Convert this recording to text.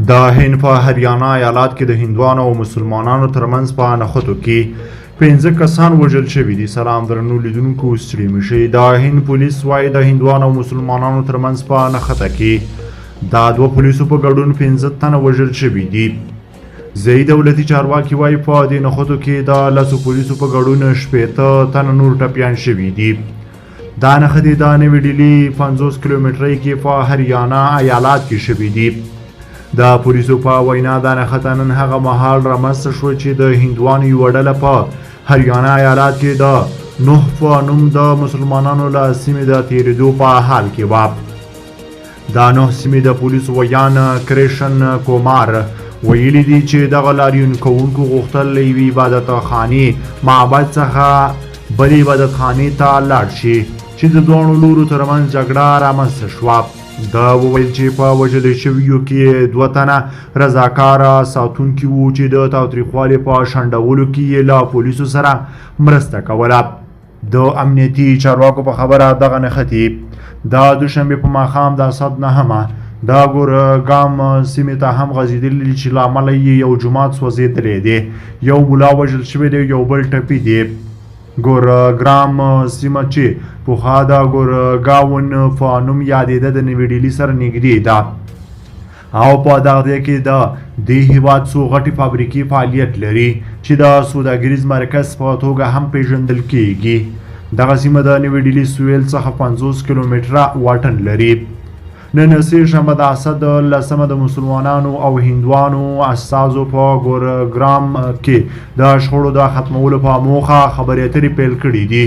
د هند په هریانا ایالات کې د هندوانو او مسلمانانو ترمنځ په نښتو کې 15 کسان وژل شوي دي. سلام درنو لیدونکو، ستړي مه شئ. د هند پولیس وایي د هندوانو او مسلمانانو ترمنځ په نښته کې د 2 پولیسو په ګډون 15 تنه وژل شوي دي. ځایي دولتي چارواکي وایي په دې نښتو کې د 10 پولیسو په ګډون 80 تنه نور ټپیان شوي دي. دا نښتې د نوې ډیلي 50 کیلومترۍ کې په هریانا ایالات کې شوي دي. د پولیسو په وینا دا نښته نن هغه مهال رامنځته شوه چې د هندوانو یوه ډله په هریانا ایالات کې د نوح په نوم د مسلمانانو له سیمې د تېرېدو په حال کې وه. د نوح سیمې د پولیسو ویان کریشن کومار ویلي دي چې دغه لاریون کوونکو غوښتل له یوې عبادتخانې معبد څخه بلې عبادتخانې ته لاړ شي چې د دواړو لورو ترمنځ جګړه رامنځته شوه. دا وویل چې په وژل شویو کې 2 تنه رضاکاره ساتونکي وو چې د تاوتریخوالي په شنډولو کې یې له پولیسو سره مرسته کوله. د امنیتي چارواکو په خبره دغه نښتې د دوشنبې په ماښام د 109 د ګورګام سیمې ته هم غځېدلي دي چې له امله یې یو جومات سوځېدلی دی، یو ملا وژل شوی دی، یو بل ټپي دی. ګورګرام سیمه چې پخوا د ګورګاون په نوم یادېده د نوې ډیلي سره نږدې ده او په دغه ځای کې د دې هېواد څو غټې فابریکې فعالیت لري چې د سوداګریز مرکز په توګه هم پیژندل کیږي. دغه سیمه د نوې ډیلي سویل څخه 50 کیلومتره واټن لري. نن سه شنبه د اسد 10 د مسلمانانو او هندوانو استازو په ګورګرام کې د شخړو د ختمولو په موخه خبرې اترې پیل کړې دي.